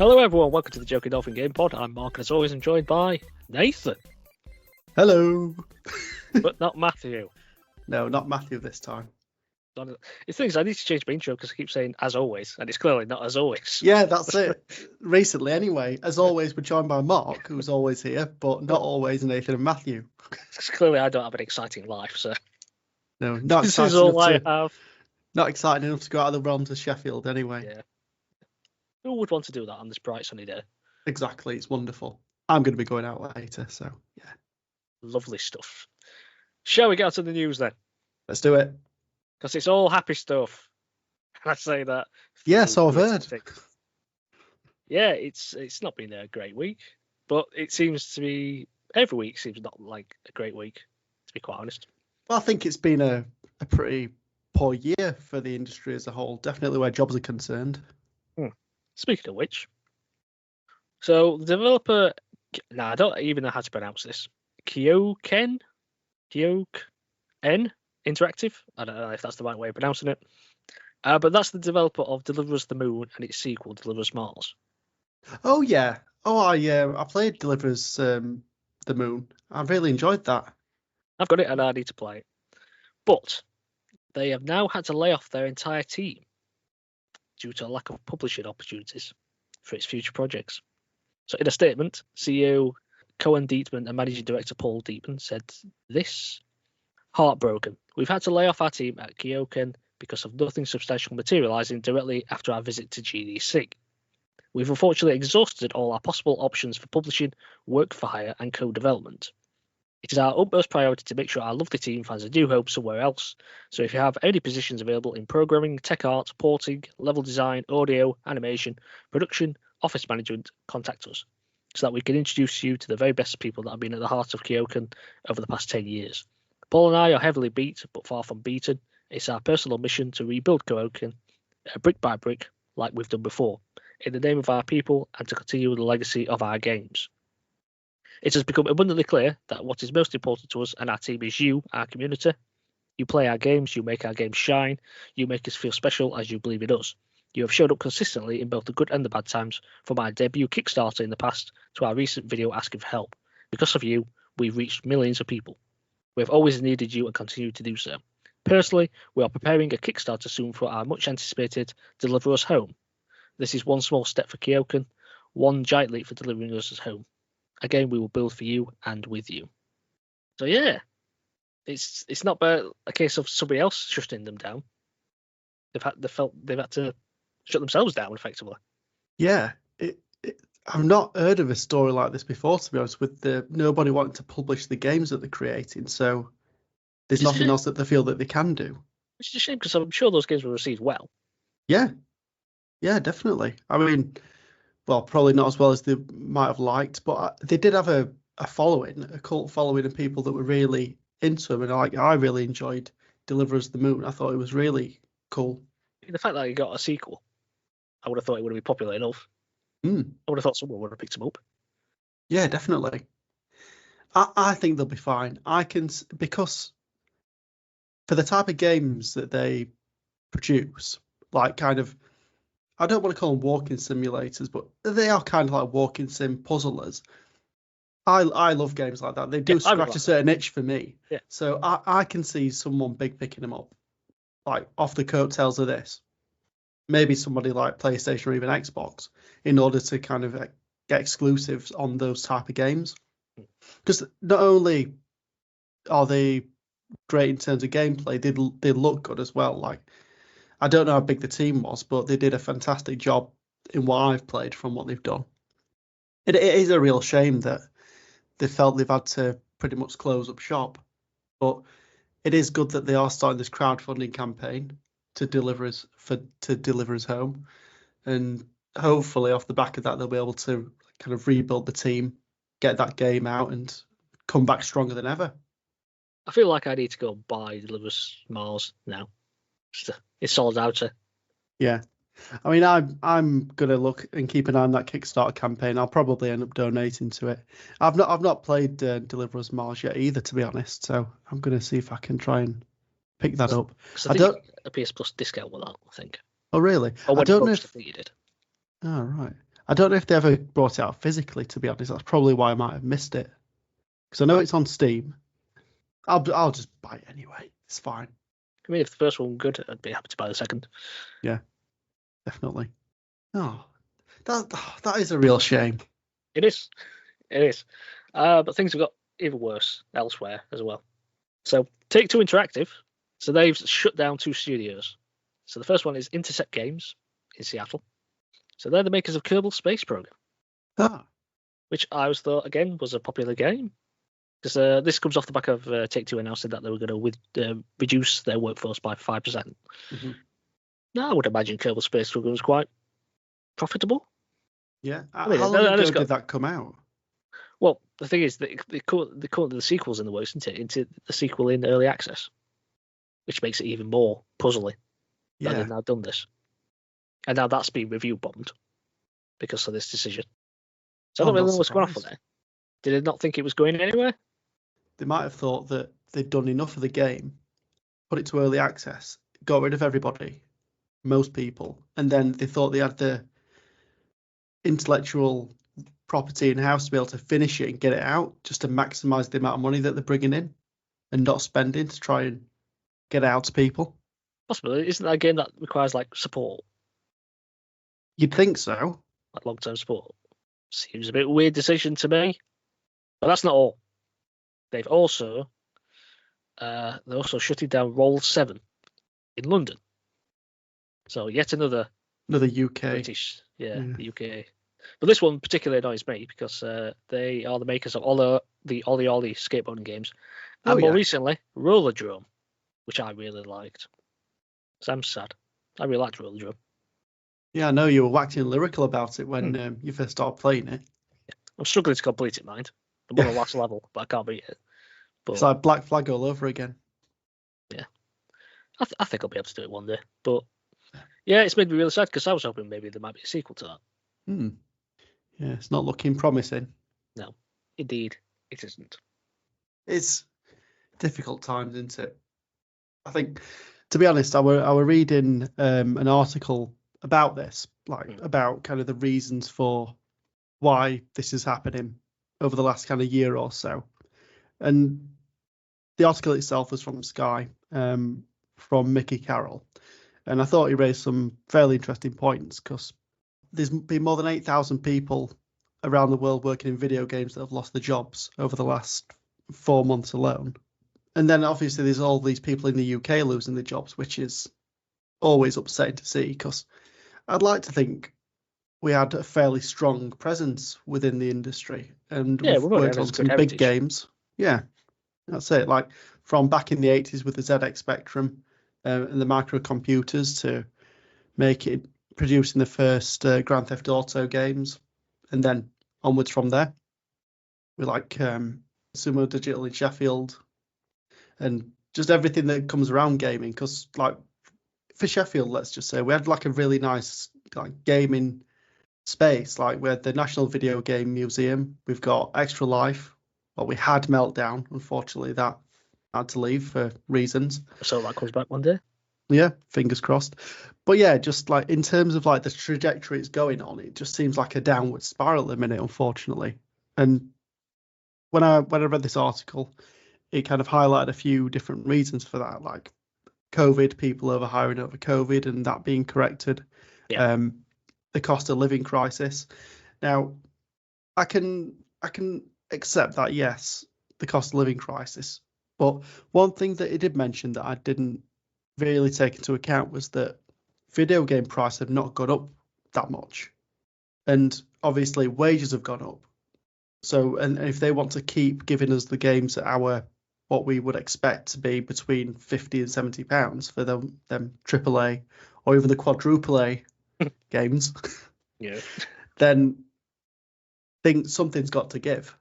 Hello everyone, welcome to the Joking Dolphin Game Pod. I'm Mark, and as always I'm joined by Nathan. Hello. But not Matthew. No, not Matthew this time. It's things I need to change my intro because I keep saying as always, and it's clearly not as always. Yeah, that's it. Recently, anyway. As always, we're joined by Mark, who's always here, but not always Nathan and Matthew. Clearly I don't have an exciting life, so No, not this exciting is all enough I have. Not exciting enough to go out of the realms of Sheffield, anyway. Yeah. Who would want to do that on this bright sunny day? Exactly, it's wonderful. I'm going to be going out later, so yeah. Lovely stuff. Shall we get to the news then? Let's do it. Because it's all happy stuff. And I say that. Yeah, so I've heard. Yeah, it's not been a great week, but it seems to be every week seems not like a great week, to be quite honest. Well, I think it's been a pretty poor year for the industry as a whole, definitely where jobs are concerned. Speaking of which, so the developer, I don't even know how to pronounce this, Kyoken Interactive. I don't know if that's the right way of pronouncing it. But that's the developer of Deliver Us the Moon and its sequel, Deliver Us Mars. Oh, yeah. I played Deliver Us the Moon. I really enjoyed that. I've got it and I need to play it. But they have now had to lay off their entire team due to a lack of publishing opportunities for its future projects. So in a statement, CEO Cohen Dietman and Managing Director Paul Dietman said this: heartbroken. We've had to lay off our team at Kyoken because of nothing substantial materializing directly after our visit to GDC. We've unfortunately exhausted all our possible options for publishing, work for hire, and co-development. It is our utmost priority to make sure our lovely team finds a new home somewhere else. So if you have any positions available in programming, tech art, porting, level design, audio, animation, production, office management, contact us so that we can introduce you to the very best people that have been at the heart of Kyoken over the past 10 years. Paul and I are heavily beat, but far from beaten. It's our personal mission to rebuild Kyoken brick by brick like we've done before, in the name of our people and to continue the legacy of our games. It has become abundantly clear that what is most important to us and our team is you, our community. You play our games, you make our games shine, you make us feel special as you believe in us. You have showed up consistently in both the good and the bad times, from our debut Kickstarter in the past to our recent video asking for help. Because of you, we've reached millions of people. We have always needed you and continue to do so. Personally, we are preparing a Kickstarter soon for our much anticipated Deliver Us Home. This is one small step for Kyoken, one giant leap for delivering us home. Again, we will build for you and with you. So yeah, it's not a case of somebody else shutting them down. They've had to shut themselves down effectively. Yeah, I've not heard of a story like this before, to be honest. With nobody wanting to publish the games that they're creating, so there's nothing else that they feel that they can do. Which is a shame because I'm sure those games were received well. Yeah, definitely. I mean, well, probably not as well as they might have liked, but they did have a following, a cult following of people that were really into them. And I really enjoyed Deliver Us the Moon. I thought it was really cool. The fact that it got a sequel, I would have thought it would have been popular enough. I would have thought someone would have picked them up. Yeah, definitely. I think they'll be fine. Because for the type of games that they produce, like kind of, I don't want to call them walking simulators, but they are kind of like walking sim puzzlers. I love games like that. They do scratch a certain itch for me. Yeah. So I can see someone big picking them up, like off the coattails of this. Maybe somebody like PlayStation or even Xbox, in order to kind of get exclusives on those type of games. Because not only are they great in terms of gameplay, they look good as well. Like, I don't know how big the team was, but they did a fantastic job in what I've played from what they've done. It is a real shame that they felt they've had to pretty much close up shop, but it is good that they are starting this crowdfunding campaign to deliver us home, and hopefully off the back of that they'll be able to kind of rebuild the team, get that game out, and come back stronger than ever. I feel like I need to go buy Deliver Us Mars now. It's sold out. Yeah, I mean, I'm gonna look and keep an eye on that Kickstarter campaign. I'll probably end up donating to it. I've not played Deliver Us Mars yet either, to be honest. So I'm gonna see if I can try and pick that up. I don't a PS Plus discount with that, I think. Oh really? I don't know if you did. Oh right. I don't know if they ever brought it out physically, to be honest. That's probably why I might have missed it. Because I know it's on Steam. I'll just buy it anyway. It's fine. I mean, if the first one was good, I'd be happy to buy the second. Yeah, definitely. Oh, that is a real shame. It is. It is. But things have got even worse elsewhere as well. So Take-Two Interactive, so they've shut down 2 studios. So the first one is Intercept Games in Seattle. So they're the makers of Kerbal Space Program, which I always thought, again, was a popular game. Because this comes off the back of Take-Two announcing that they were going to reduce their workforce by 5%. Mm-hmm. Now, I would imagine Kerbal Space Program was quite profitable. Yeah. How long ago did that come out? Well, the thing is that they call the sequels in the works, isn't it? Into the sequel in early access, which makes it even more puzzling that they've now done this. And now that's been review bombed because of this decision. So I don't really know what's going on there. Did they not think it was going anywhere? They might have thought that they'd done enough of the game, put it to early access, got rid of everybody, most people, and then they thought they had the intellectual property in-house to be able to finish it and get it out, just to maximise the amount of money that they're bringing in and not spending to try and get it out to people. Possibly. Isn't that a game that requires like support? You'd think so. Like long-term support. Seems a bit weird decision to me. But that's not all. They've also shutting down Roll 7 in London. So yet another UK British, the UK. But this one particularly annoys me because they are the makers of all the Ollie Ollie skateboarding games, and more recently Rollerdrome, which I really liked. So I'm sad. I really liked Rollerdrome. Yeah, I know you were waxing lyrical about it when you first started playing it. Yeah. I'm struggling to complete it, mind. I'm on the last level, but I can't beat it. But, it's like Black Flag all over again. Yeah. I think I'll be able to do it one day. But yeah, it's made me really sad because I was hoping maybe there might be a sequel to that. Yeah, it's not looking promising. No, indeed, it isn't. It's difficult times, isn't it? I think, to be honest, I were reading an article about this, about kind of the reasons for why this is happening over the last kind of year or so. And the article itself was from Sky, from Mickey Carroll. And I thought he raised some fairly interesting points because there's been more than 8,000 people around the world working in video games that have lost their jobs over the last 4 months alone. And then obviously there's all these people in the UK losing their jobs, which is always upsetting to see because I'd like to think we had a fairly strong presence within the industry and we've worked on some big games. Yeah, that's it. Like from back in the 80s with the ZX Spectrum and the microcomputers to producing the first Grand Theft Auto games, and then onwards from there. We like Sumo Digital in Sheffield, and just everything that comes around gaming. Because like for Sheffield, let's just say we had like a really nice like gaming space. Like we had the National Video Game Museum. We've got Extra Life. Well, we had Meltdown. Unfortunately, that had to leave for reasons. So that comes back one day. Yeah, fingers crossed. But yeah, just like in terms of like the trajectory it's going on, it just seems like a downward spiral at the minute, unfortunately. And when I read this article, it kind of highlighted a few different reasons for that, like COVID, people overhiring over COVID, and that being corrected. Yeah. The cost of living crisis. Now, I can accept that, yes, the cost of living crisis. But one thing that it did mention that I didn't really take into account was that video game prices have not gone up that much, and obviously wages have gone up. So, and if they want to keep giving us the games at what we would expect to be between £50 and £70 for them AAA or even the quadruple A games, then think something's got to give.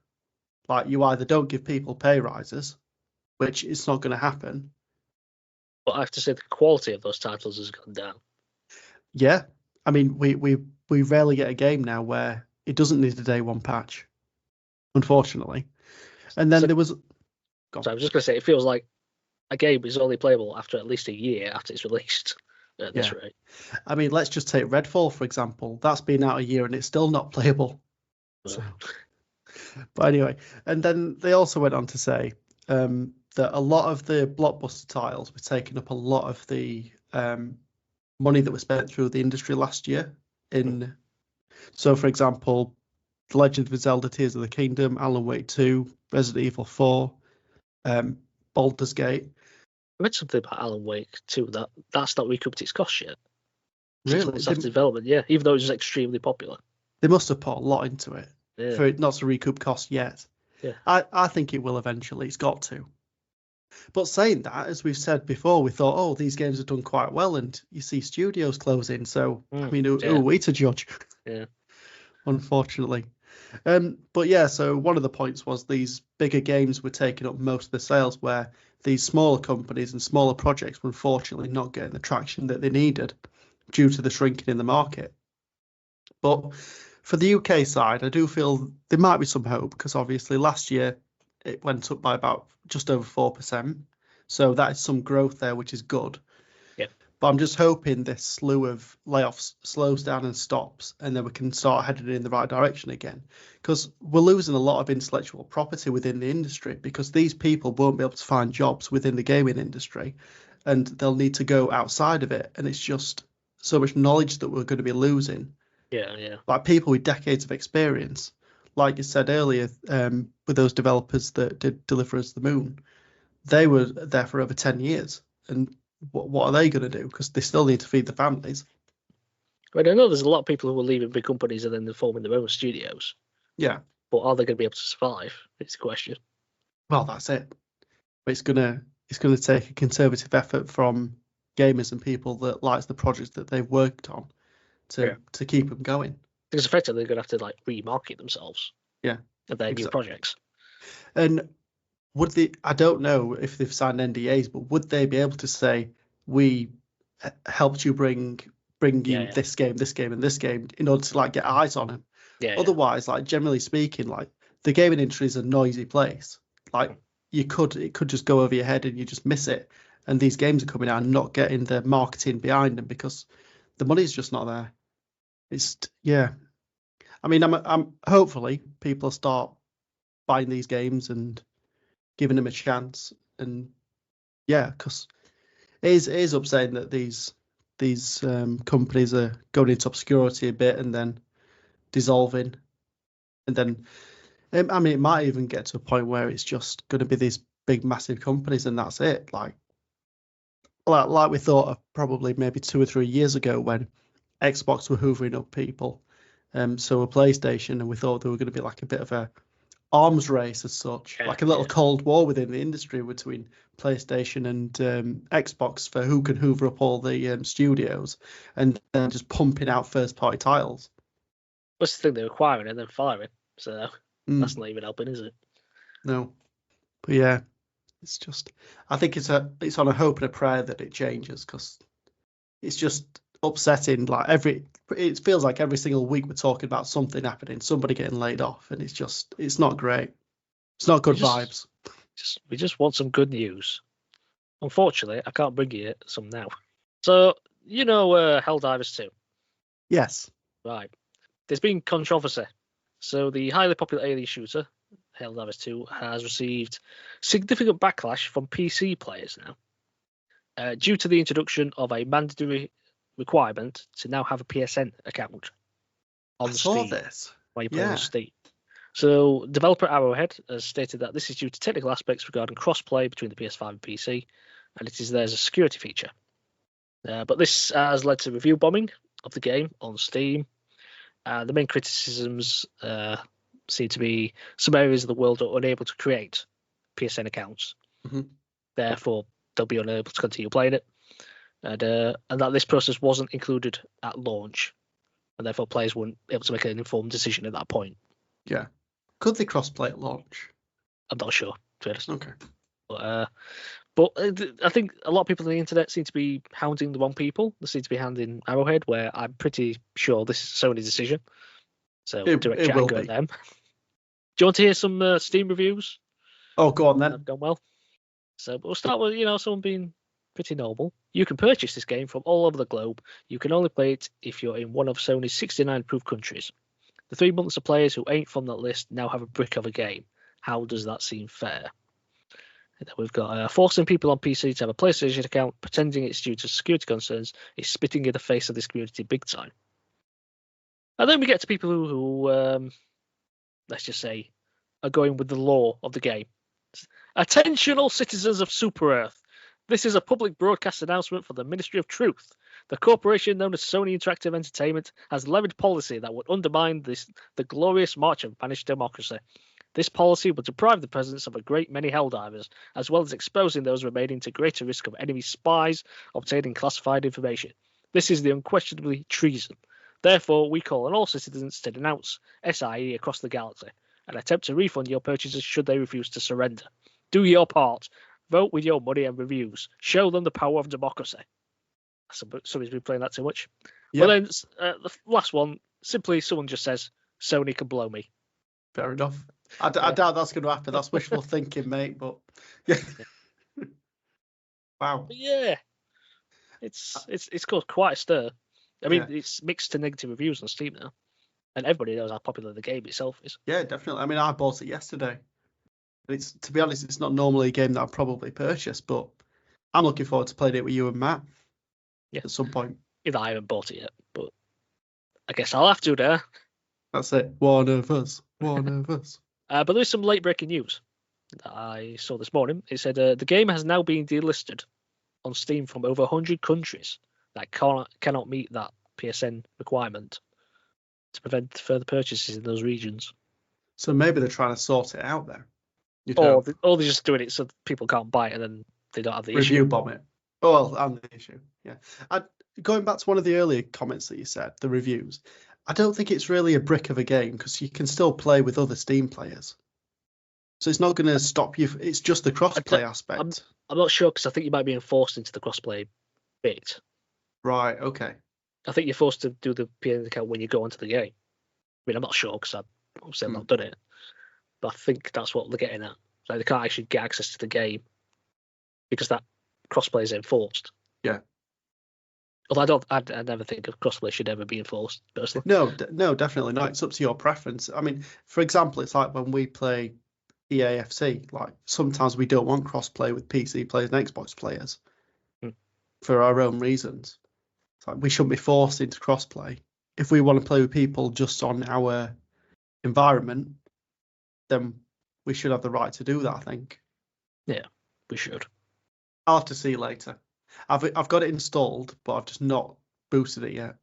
Like you either don't give people pay rises, which is not going to happen. But I have to say the quality of those titles has gone down. Yeah, I mean we rarely get a game now where it doesn't need a day one patch, unfortunately. And then there was. So I was just going to say, it feels like a game is only playable after at least a year after it's released. at this rate. I mean, let's just take Redfall, for example. That's been out a year and it's still not playable. So, but anyway, and then they also went on to say that a lot of the blockbuster titles were taking up a lot of the money that was spent through the industry last year. So, for example, The Legend of Zelda: Tears of the Kingdom, Alan Wake 2, Resident Evil 4, Baldur's Gate. I read something about Alan Wake 2 that's not recouped its cost yet. Really? It's after development, yeah, even though it was extremely popular. They must have put a lot into it for it not to recoup cost yet. Yeah. I think it will eventually. It's got to. But saying that, as we've said before, we thought, oh, these games have done quite well, and you see studios closing. So, I mean, who are we to judge? Yeah. Unfortunately. But yeah, so one of the points was these bigger games were taking up most of the sales, where these smaller companies and smaller projects were unfortunately not getting the traction that they needed due to the shrinking in the market. But for the UK side, I do feel there might be some hope, because obviously last year it went up by about just over 4%. So that is some growth there, which is good. Yeah. But I'm just hoping this slew of layoffs slows down and stops, and then we can start heading in the right direction again. Because we're losing a lot of intellectual property within the industry, because these people won't be able to find jobs within the gaming industry, and they'll need to go outside of it. And it's just so much knowledge that we're going to be losing. Yeah. Like people with decades of experience. Like you said earlier, with those developers that did Deliver Us the Moon, they were there for over 10 years. And what are they going to do? Because they still need to feed the families. I know there's a lot of people who are leaving big companies and then they're forming their own studios. Yeah. But are they going to be able to survive? It's the question. Well, that's it. But it's gonna take a conservative effort from gamers and people that likes the projects that they've worked on to keep them going. Because effectively they're going to have to like remarket themselves. Yeah. Of their new projects. And I don't know if they've signed NDAs, but would they be able to say, we helped you bring you this game, and this game in order to like get eyes on them? Otherwise, like generally speaking, like the gaming industry is a noisy place. Like it could just go over your head and you just miss it. And these games are coming out and not getting the marketing behind them because the money's just not there. I mean, I'm hopefully people start buying these games and giving them a chance, and because it is upsetting that these companies are going into obscurity a bit and then dissolving, and then I mean it might even get to a point where it's just going to be these big massive companies and that's it. Like we thought of probably maybe 2 or 3 years ago when Xbox were hoovering up people. So a PlayStation, and we thought there were going to be like a bit of a arms race as such, like a little cold war within the industry between PlayStation and Xbox for who can hoover up all the studios and then just pumping out first party titles. What's the thing, they're acquiring and then firing, so that's not even helping, is it? No, but yeah, it's just I think it's on a hope and a prayer that it changes, because it's just upsetting. Like it feels like every single week we're talking about something happening, somebody getting laid off, and it's not great. It's not good vibes. We just want some good news. Unfortunately, I can't bring you some now. So Helldivers 2. Yes. Right. There's been controversy. So the highly popular alien shooter Helldivers 2 has received significant backlash from PC players now, due to the introduction of a mandatory requirement to now have a PSN account on Steam. This. While you play on Steam. So, developer Arrowhead has stated that this is due to technical aspects regarding cross-play between the PS5 and PC, and it is there as a security feature. But this has led to review bombing of the game on Steam. The main criticisms seem to be some areas of the world are unable to create PSN accounts. Mm-hmm. Therefore, they'll be unable to continue playing it. And that this process wasn't included at launch, and therefore players weren't able to make an informed decision at that point. Yeah. Could they cross-play at launch? I'm not sure, to be honest. Okay. But I think a lot of people on the internet seem to be hounding the wrong people. They seem to be hounding Arrowhead, where I'm pretty sure this is Sony's decision. So direct chat and go at them. Do you want to hear some Steam reviews? Oh, go on then. Have gone well. So we'll start with someone being pretty normal. You can purchase this game from all over the globe. You can only play it if you're in one of Sony's 69 approved countries. The 3 months of players who ain't from that list now have a brick of a game. How does that seem fair? And then we've got forcing people on PC to have a PlayStation account, pretending it's due to security concerns, is spitting in the face of this community big time. And then we get to people who let's just say, are going with the law of the game. Attention all citizens of Super Earth. This is a public broadcast announcement for the Ministry of Truth. The corporation known as Sony Interactive Entertainment has levied policy that would undermine the glorious march of vanished democracy. This policy would deprive the presence of a great many Helldivers, as well as exposing those remaining to greater risk of enemy spies obtaining classified information. This is the unquestionably treason. Therefore, we call on all citizens to denounce SIE across the galaxy and attempt to refund your purchases should they refuse to surrender. Do your part. Vote with your money and reviews. Show them the power of democracy. Somebody's been playing that too much. Yep. But then the last one, simply someone just says, Sony can blow me. Fair enough. I doubt that's going to happen. That's wishful thinking, mate. But yeah. Wow. But yeah. It's caused quite a stir. I mean, it's mixed to negative reviews on Steam now. And everybody knows how popular the game itself is. Yeah, definitely. I mean, I bought it yesterday. It's, to be honest, it's not normally a game that I'd probably purchase, but I'm looking forward to playing it with you and Matt at some point. Even I haven't bought it yet, but I guess I'll have to there. That's it. One of us. One of us. But there's some late breaking news that I saw this morning. It said the game has now been delisted on Steam from over 100 countries that cannot meet that PSN requirement to prevent further purchases in those regions. So maybe they're trying to sort it out there. Or they're just doing it so people can't buy it and then they don't have the review issue. bomb it. Oh, well, and the issue. Yeah. Going back to one of the earlier comments that you said, the reviews, I don't think it's really a brick of a game because you can still play with other Steam players. So it's not going to stop you. It's just the crossplay aspect. I'm not sure because I think you might be enforced into the crossplay bit. Right, okay. I think you're forced to do the PSN account when you go onto the game. I mean, I'm not sure because I've not done it. But I think that's what they're getting at. So they can't actually get access to the game because that crossplay is enforced. Yeah. Although I never think crossplay should ever be enforced, personally. No, definitely not. It's up to your preference. I mean, for example, it's like when we play EAFC, like sometimes we don't want crossplay with PC players and Xbox players for our own reasons. It's like we shouldn't be forced into crossplay. If we want to play with people just on our environment, then we should have the right to do that, I think. Yeah, we should. I'll have to see later. I've got it installed, but I've just not boosted it yet.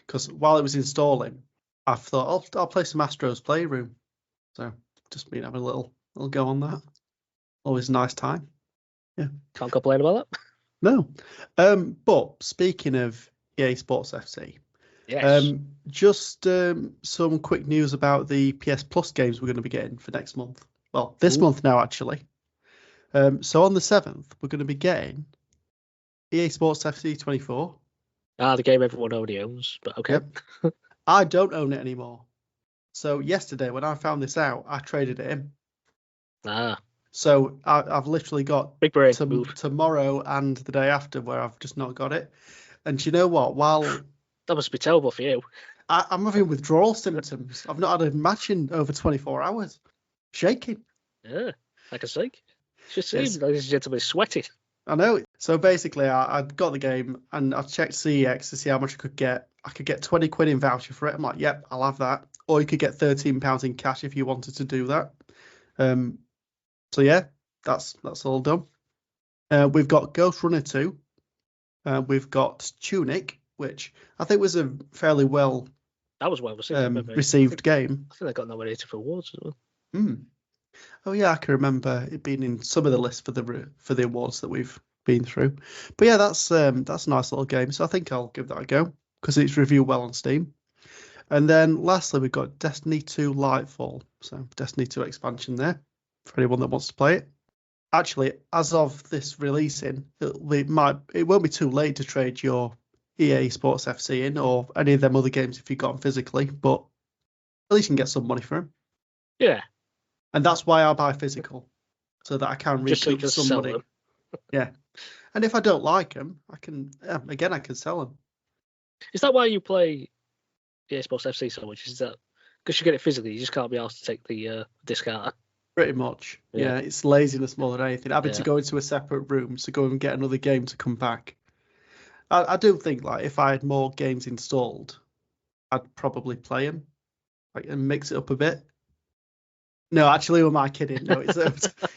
Because while it was installing, I thought I'll play some Astro's Playroom. So just been having a little go on that. Always a nice time. Yeah. Can't complain about that. No. But speaking of EA Sports FC, yes. Just some quick news about the PS Plus games we're going to be getting for next month. Well, this month now, actually. So on the 7th, we're going to be getting EA Sports FC 24. The game everyone already owns, but okay. Yep. I don't own it anymore. So yesterday, when I found this out, I traded it in. So I've literally got big brain tomorrow and the day after where I've just not got it. And do you know what? While that must be terrible for you. I'm having withdrawal symptoms. I've not had a match in over 24 hours. Shaking. Yeah, I can see. Just seems, ladies and gentlemen, sweating. I know. So basically, I got the game and I checked CEX to see how much I could get. I could get 20 quid in voucher for it. I'm like, yep, I'll have that. Or you could get £13 in cash if you wanted to do that. So yeah, that's all done. We've got Ghost Runner 2. We've got Tunic, which I think was a fairly well received game. I think they got nominated for awards as well. Oh yeah, I can remember it being in some of the lists for the awards that we've been through. But yeah, that's a nice little game. So I think I'll give that a go because it's reviewed well on Steam. And then lastly, we've got Destiny 2 Lightfall. So Destiny 2 expansion there for anyone that wants to play it. Actually, as of this releasing, it won't be too late to trade your EA Sports FC in or any of them other games if you got them physically. But at least you can get some money for them. Yeah. And that's why I buy physical, so that I can recoup some money. Yeah. And if I don't like them, I can sell them. Is that why you play EA Sports FC so much? Is that because you get it physically? You just can't be asked to take the disc out. Pretty much. Yeah. Yeah, it's laziness more than anything. Having to Yeah. go into a separate room to go and get another game to come back. I do think like if I had more games installed, I'd probably play them, like, and mix it up a bit. No, actually, who am I kidding? No,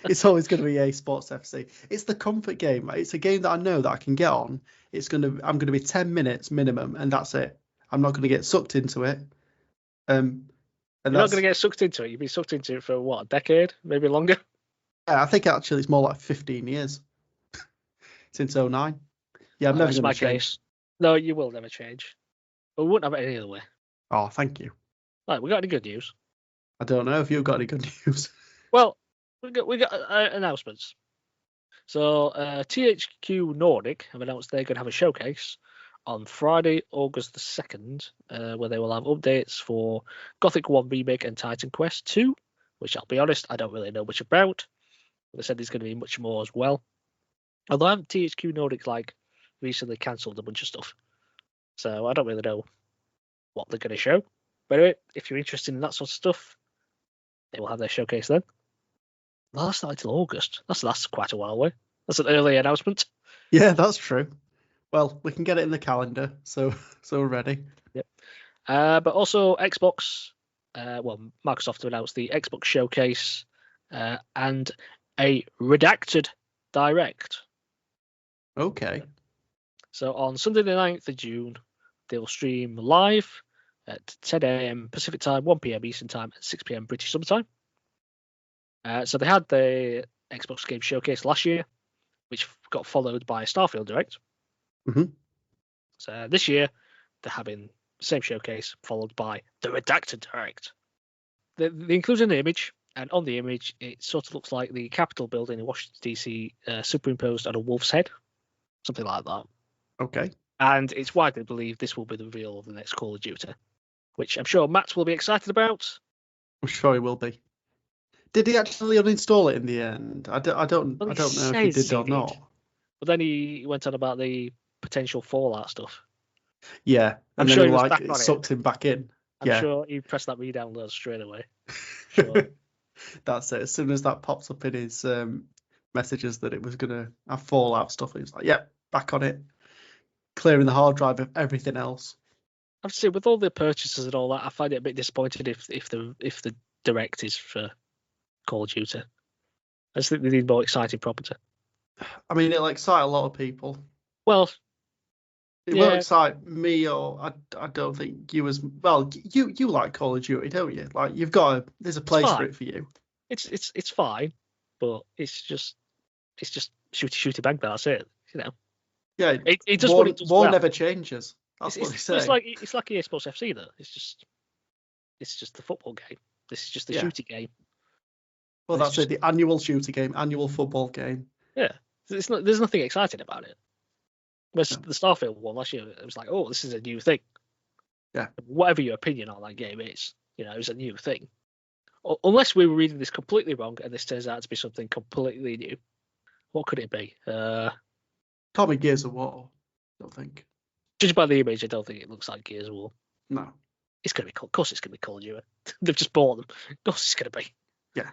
it's always going to be EA Sports FC. It's the comfort game. It's a game that I know that I can get on. I'm going to be 10 minutes minimum, and that's it. I'm not going to get sucked into it. And You're not going to get sucked into it. You've been sucked into it for what, a decade, maybe longer? Yeah, I think actually it's more like 15 years since 09. Yeah, I'm never That's going my to change. case. No, you will never change. But we wouldn't have it any other way. Oh, thank you. Right, we got any good news? I don't know if you've got any good news. Well, we got announcements. So THQ Nordic have announced they're going to have a showcase on Friday, August the 2nd, where they will have updates for Gothic 1 Remake and Titan Quest 2, which I'll be honest, I don't really know much about. They said there's going to be much more as well. Although I haven't THQ Nordic recently cancelled a bunch of stuff. So I don't really know what they're going to show. But anyway, if you're interested in that sort of stuff, they will have their showcase then. Well, that's not until August. That's quite a while away. That's an early announcement. Yeah, that's true. Well, we can get it in the calendar, so we're ready. Yep. But also Xbox. Microsoft have announced the Xbox showcase and a redacted direct. Okay. So on Sunday the 9th of June, they'll stream live at 10 a.m. Pacific time, 1 p.m. Eastern time, and 6 p.m. British Summer Time. So they had the Xbox Game Showcase last year, which got followed by Starfield Direct. Mm-hmm. So this year, they're having the same showcase followed by the Redacted Direct. They include an image, and on the image, it sort of looks like the Capitol building in Washington, D.C. Superimposed on a wolf's head, something like that. Okay. And it's widely believed this will be the reveal of the next Call of Duty, which I'm sure Matt will be excited about. I'm sure he will be. Did he actually uninstall it in the end? I don't know if he did or not. But then he went on about the potential Fallout stuff. Yeah, and then it sucked him back in. I'm sure he pressed that re-download straight away. Sure. That's it. As soon as that pops up in his messages that it was going to have Fallout stuff, he was like, yep, back on it. Clearing the hard drive of everything else. I have to say, with all the purchases and all that, I find it a bit disappointed if the direct is for Call of Duty. I just think they need more exciting property. I mean, it'll excite a lot of people. Well, it won't excite me, or I don't think you as well. You like Call of Duty, don't you? Like there's a place for it for you. It's fine, but it's just shooty bang bang. That's it. You know. Yeah, it does what it does. War never changes. That's what they say. It's like EA Sports FC though. It's just the football game. This is just the shooting game. Well, that's it. The annual shooter game, annual football game. Yeah, there's nothing exciting about it. Whereas the Starfield one last year, it was like, oh, this is a new thing. Yeah. Whatever your opinion on that game is, it was a new thing. Unless we were reading this completely wrong and this turns out to be something completely new. What could it be? Can't be Gears of War, I don't think. Judging by the image, I don't think it looks like Gears of War. No. It's going to be, of course it's going to be Call of Duty. They've just bought them. Of course it's going to be. Yeah.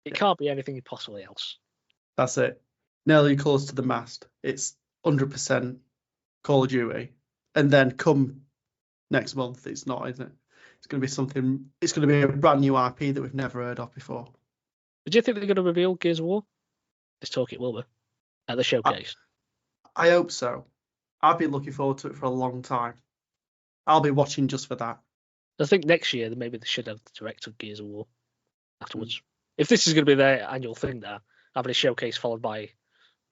It can't be anything possibly else. That's it. Nearly close to the mast. It's 100% Call of Duty. And then come next month, it's not, isn't it? It's going to be something, it's going to be a brand new IP that we've never heard of before. Do you think they're going to reveal Gears of War? This talk it will be. At the showcase. I hope so. I've been looking forward to it for a long time. I'll be watching just for that. I think next year maybe they should have the direct of Gears of War afterwards. If this is going to be their annual thing there, having a showcase followed by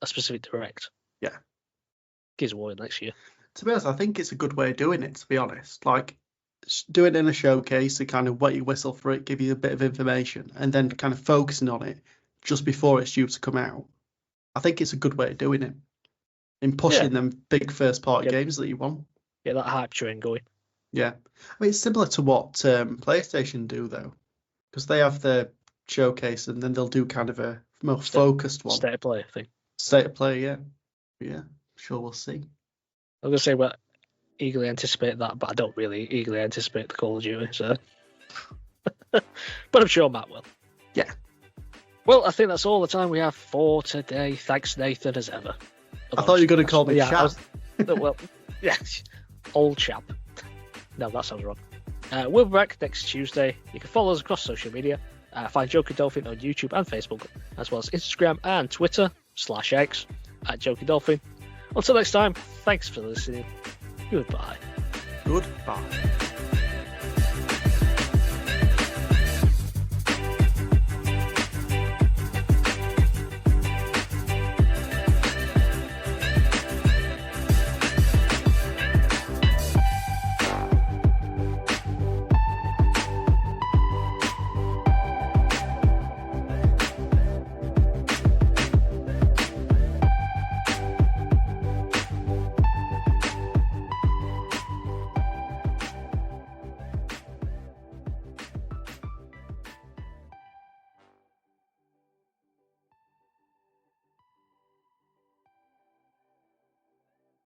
a specific direct. Yeah. Gears of War next year. To be honest, I think it's a good way of doing it, to be honest. Like, do it in a showcase to kind of wet your whistle for it, give you a bit of information, and then kind of focusing on it just before it's due to come out. I think it's a good way of doing it. In pushing them big first-party games that you want. Get that hype train going. Yeah. I mean, it's similar to what PlayStation do, though. Because they have the showcase and then they'll do kind of a more focused one. State of play thing. State of play, yeah. Yeah, sure we'll see. I'm gonna say we eagerly anticipate that, but I don't really eagerly anticipate the Call of Duty. So, but I'm sure Matt will. Yeah. Well, I think that's all the time we have for today. Thanks, Nathan, as ever. I thought you were going to call me chap. Well, yeah, old chap. No, that sounds wrong. We'll be back next Tuesday. You can follow us across social media. Find Joker Dolphin on YouTube and Facebook, as well as Instagram and Twitter /X @JokerDolphin. Until next time, thanks for listening. Goodbye. Goodbye.